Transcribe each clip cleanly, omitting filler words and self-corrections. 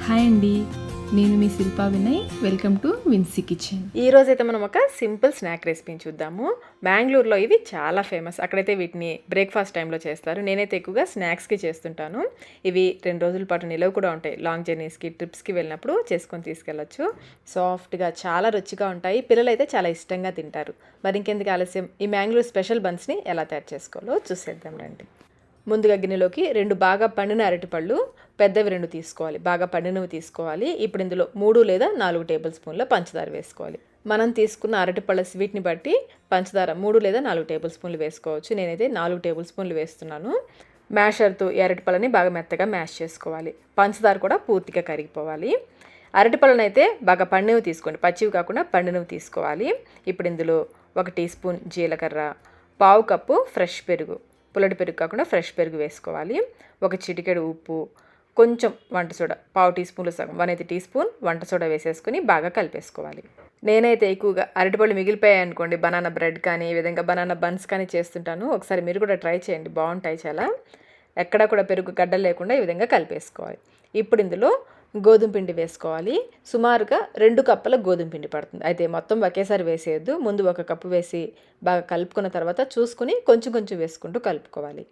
Hi అండి, నేను మీ Shilpa Vinay. Welcome to Vincy Kitchen. ఈ రోజైతే మనం ఒక సింపుల్ స్నాక్ రెసిపీని చూద్దాము. బెంగళూరులో ఇవి చాలా ఫేమస్. అక్కడైతే వీటిని బ్రేక్ఫాస్ట్ టైంలో చేస్తారు. నేనైతే ఎక్కువగా స్నాక్స్కి చేస్తుంటాను. ఇవి 2 రోజుల పాటు నిలవ కూడా ఉంటాయి. లాంగ్ జర్నీస్కి, ట్రిప్స్కి వెళ్ళినప్పుడు చేసుకొని తీసుకెళ్ళచ్చు. సాఫ్ట్గా చాలా రుచిగా ఉంటాయి. పిల్లలు అయితే చాలా ఇష్టంగా తింటారు. మరి ఇంకెందుకు ఆలస్యం, ఈ మ్యాంగ్లూర్ స్పెషల్ బన్స్ని ఎలా తయారు చేసుకోవాలో చూసేద్దాం రండి. ముందుగా గిన్నెలోకి 2 బాగా పండిన అరటిపళ్ళు, పెద్దవి 2 తీసుకోవాలి. బాగా పండినవి తీసుకోవాలి. ఇప్పుడు ఇందులో 3 లేదా 4 టేబుల్ స్పూన్ల పంచదార వేసుకోవాలి. మనం తీసుకున్న అరటిపళ్ళ స్వీట్ని బట్టి పంచదార 3 లేదా 4 టేబుల్ స్పూన్లు వేసుకోవచ్చు. నేనైతే 4 టేబుల్ స్పూన్లు వేస్తున్నాను. మ్యాషర్తో ఈ అరటిపళ్ళని బాగా మెత్తగా మ్యాష్ చేసుకోవాలి. పంచదార కూడా పూర్తిగా కరిగిపోవాలి. అరటిపళ్ళని అయితే బాగా పండినవి తీసుకోండి, పచ్చివి కాకుండా పండినవి తీసుకోవాలి. ఇప్పుడు ఇందులో 1 టీ స్పూన్ జీలకర్ర, పావు కప్పు ఫ్రెష్ పెరుగు, పుల్లటి పెరుగు కాకుండా ఫ్రెష్ పెరుగు వేసుకోవాలి. 1 చిటికెడు ఉప్పు, కొంచెం వంట సోడా, పావు టీ స్పూన్లు సగం 1/8 టీ స్పూన్ వంట సోడా వేసేసుకుని బాగా కలిపేసుకోవాలి. నేనైతే ఎక్కువగా అరటిపళ్ళు మిగిలిపోయాయి అనుకోండి, బనానా బ్రెడ్ కానీ ఈ విధంగా బనానా బన్స్ కానీ చేస్తుంటాను. ఒకసారి మీరు కూడా ట్రై చేయండి, బాగుంటాయి చాలా. ఎక్కడా కూడా పెరుగు గడ్డలు లేకుండా ఈ విధంగా కలిపేసుకోవాలి. ఇప్పుడు ఇందులో గోధుమ పిండి వేసుకోవాలి. సుమారుగా 2 కప్పుల గోధుమ పిండి పడుతుంది. అయితే మొత్తం ఒకేసారి వేసేయద్దు. ముందు 1 కప్పు వేసి బాగా కలుపుకున్న తర్వాత చూసుకుని కొంచెం కొంచెం వేసుకుంటూ కలుపుకోవాలి.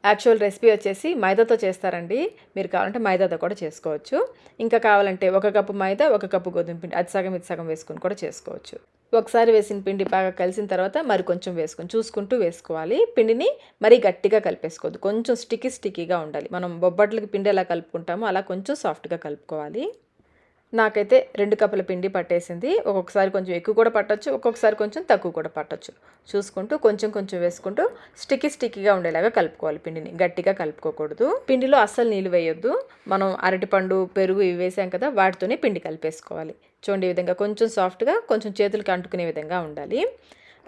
యాక్చువల్ రెసిపీ వచ్చేసి మైదాతో చేస్తారండి. మీరు కావాలంటే మైదాతో కూడా చేసుకోవచ్చు. ఇంకా కావాలంటే 1 కప్పు మైదా, 1 కప్పు గోధుమ పిండి, అది సగం ఇది సగం వేసుకుని కూడా చేసుకోవచ్చు. ఒకసారి వేసిన పిండి బాగా కలిసిన తర్వాత మరి కొంచెం వేసుకొని చూసుకుంటూ వేసుకోవాలి. పిండిని మరీ గట్టిగా కలిపేసుకోవద్దు, కొంచెం స్టిక్కీగా ఉండాలి. మనం బొబ్బట్లకి పిండి ఎలా కలుపుకుంటామో అలా కొంచెం సాఫ్ట్గా కలుపుకోవాలి. నాకైతే 2 కప్పుల పిండి పట్టేసింది. ఒక్కొక్కసారి కొంచెం ఎక్కువ కూడా పట్టొచ్చు, ఒక్కొక్కసారి కొంచెం తక్కువ కూడా పట్టొచ్చు. చూసుకుంటూ కొంచెం కొంచెం వేసుకుంటూ స్టిక్కీగా ఉండేలాగా కలుపుకోవాలి. పిండిని గట్టిగా కలుపుకోకూడదు. పిండిలో అస్సలు నీళ్ళు వేయొద్దు. మనం అరటిపండు, పెరుగు ఇవి వేసాం కదా, వాటితోనే పిండి కలిపేసుకోవాలి. చూడండి, ఈ విధంగా కొంచెం సాఫ్ట్గా, కొంచెం చేతులకు అంటుకునే విధంగా ఉండాలి.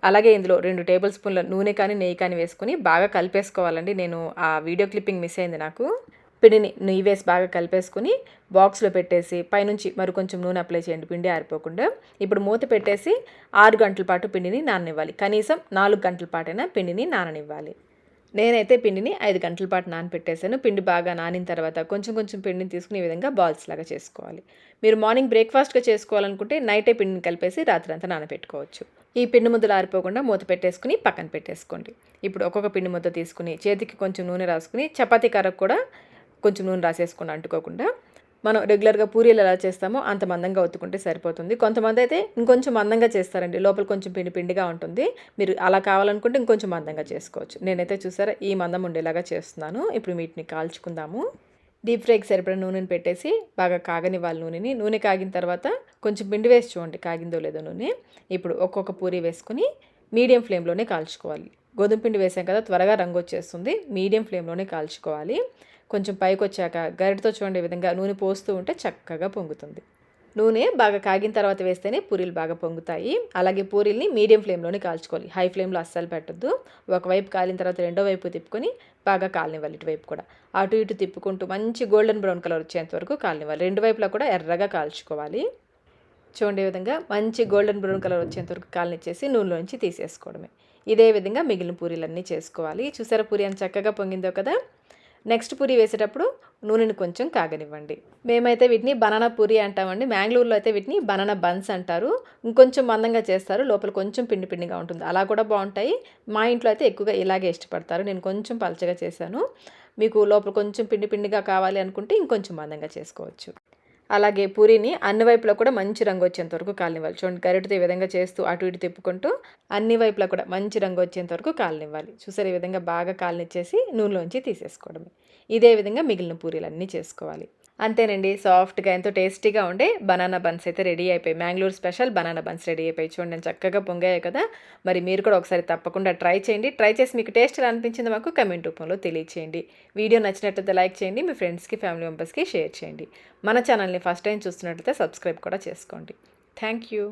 అలాగే ఇందులో 2 టేబుల్ స్పూన్ల నూనె కానీ నెయ్యి కానీ వేసుకుని బాగా కలిపేసుకోవాలండి. నేను ఆ వీడియో క్లిప్పింగ్ మిస్ అయింది నాకు. పిండిని నెయ్యి వేసి బాగా కలిపేసుకుని బాక్స్లో పెట్టేసి పైనుంచి మరి కొంచెం నూనె అప్లై చేయండి, పిండి ఆరిపోకుండా. ఇప్పుడు మూత పెట్టేసి 6 గంటల పాటు పిండిని నాననివ్వాలి. కనీసం 4 గంటల పాటైనా పిండిని నాననివ్వాలి. నేనైతే పిండిని 5 గంటల పాటు నానపెట్టేశాను. పిండి బాగా నానిన తర్వాత కొంచెం కొంచెం పిండిని తీసుకుని ఈ విధంగా బాల్స్ లాగా చేసుకోవాలి. మీరు మార్నింగ్ బ్రేక్ఫాస్ట్గా చేసుకోవాలనుకుంటే నైటే పిండిని కలిపేసి రాత్రి అంతా నానపెట్టుకోవచ్చు. ఈ పిండి ముద్దలు ఆరిపోకుండా మూత పెట్టేసుకుని పక్కన పెట్టేసుకోండి. ఇప్పుడు ఒక్కొక్క పిండి ముద్ద తీసుకుని చేతికి కొంచెం నూనె రాసుకుని, చపాతీ కర్రకు కూడా కొంచెం నూనె రాసేసుకుని అంటుకోకుండా, మనం రెగ్యులర్గా పూరీలు ఎలా చేస్తామో అంత మందంగా ఒత్తుకుంటే సరిపోతుంది. కొంతమంది అయితే ఇంకొంచెం మందంగా చేస్తారండి, లోపల కొంచెం పిండిగా ఉంటుంది. మీరు అలా కావాలనుకుంటే ఇంకొంచెం మందంగా చేసుకోవచ్చు. నేనైతే చూసారా ఈ మందం ఉండేలాగా చేస్తున్నాను. ఇప్పుడు వీటిని కాల్చుకుందాము. డీప్ ఫ్రైకి సరిపడా నూనెని పెట్టేసి బాగా కాగనివ్వాలి నూనెని. నూనె కాగిన తర్వాత కొంచెం పిండి వేసి చూడండి కాగిందో లేదో నూనె. ఇప్పుడు ఒక్కొక్క పూరీ వేసుకుని మీడియం ఫ్లేమ్లోనే కాల్చుకోవాలి. గోధుమ పిండి వేసాం కదా, త్వరగా రంగు వచ్చేస్తుంది. మీడియం ఫ్లేమ్లోనే కాల్చుకోవాలి. కొంచెం పైకి వచ్చాక గరిటతో చూడండి, ఈ విధంగా నూనె పోస్తూ ఉంటే చక్కగా పొంగుతుంది. నూనె బాగా కాగిన తర్వాత వేస్తేనే పూరీలు బాగా పొంగుతాయి. అలాగే పూరీల్ని మీడియం ఫ్లేమ్లోనే కాల్చుకోవాలి, హై ఫ్లేమ్లో అస్సలు పెట్టద్దు. ఒకవైపు కాలిన తర్వాత రెండో వైపు తిప్పుకొని బాగా కాలనివ్వాలి. ఇటువైపు కూడా అటు ఇటు తిప్పుకుంటూ మంచి గోల్డెన్ బ్రౌన్ కలర్ వచ్చేంత వరకు కాలనివ్వాలి. 2 వైపులా కూడా ఎర్రగా కాల్చుకోవాలి. చూడండి, ఈ విధంగా మంచి గోల్డెన్ బ్రౌన్ కలర్ వచ్చేంత వరకు కాలనిచ్చేసి నూనెలోంచి తీసేసుకోవడమే. ఇదే విధంగా మిగిలిన పూరీలన్నీ చేసుకోవాలి. చూసారా పూరీ ఎంత చక్కగా పొంగిందో కదా. నెక్స్ట్ పూరీ వేసేటప్పుడు నూనెని కొంచెం కాగనివ్వండి. మేమైతే వీటిని బనానా పూరీ అంటామండి. మ్యాంగ్లూర్లో అయితే వీటిని బనానా బన్స్ అంటారు. ఇంకొంచెం మందంగా చేస్తారు, లోపల కొంచెం పిండిగా ఉంటుంది, అలా కూడా బాగుంటాయి. మా ఇంట్లో అయితే ఎక్కువగా ఇలాగే ఇష్టపడతారు. నేను కొంచెం పలచగా చేశాను. మీకు లోపల కొంచెం పిండిగా కావాలి అనుకుంటే ఇంకొంచెం మందంగా చేసుకోవచ్చు. అలాగే పూరీని అన్ని వైపులా కూడా మంచి రంగు వచ్చేంత వరకు కాలనివ్వాలి. చూడండి, గరిటతో ఈ విధంగా చేస్తూ అటు ఇటు తిప్పుకుంటూ అన్ని వైపులా కూడా మంచి రంగు వచ్చేంత వరకు కాలనివ్వాలి. చూసారు, ఈ విధంగా బాగా కాలనిచ్చేసి నూనెలోంచి తీసేసుకోవడమే. ఇదే విధంగా మిగిలిన పూరీలన్నీ చేసుకోవాలి. అంతేనండి, సాఫ్ట్గా ఎంతో టేస్టీగా ఉండే బనానా బన్స్ అయితే రెడీ అయిపోయి, Mangalore special banana buns ready అయిపోయి. చూడండి చక్కగా పొంగాయి కదా. మరి మీరు కూడా ఒకసారి తప్పకుండా ట్రై చేయండి. ట్రై చేసి మీకు టేస్ట్ ఎలా అనిపించిందో మాకు కమెంట్ రూపంలో తెలియచేయండి. వీడియో నచ్చినట్లయితే లైక్ చేయండి, మీ ఫ్రెండ్స్కి, ఫ్యామిలీ మెంబర్స్కి షేర్ చేయండి. మన ఛానల్ని ఫస్ట్ టైం చూస్తున్నట్లయితే సబ్స్క్రైబ్ కూడా చేసుకోండి. Thank you.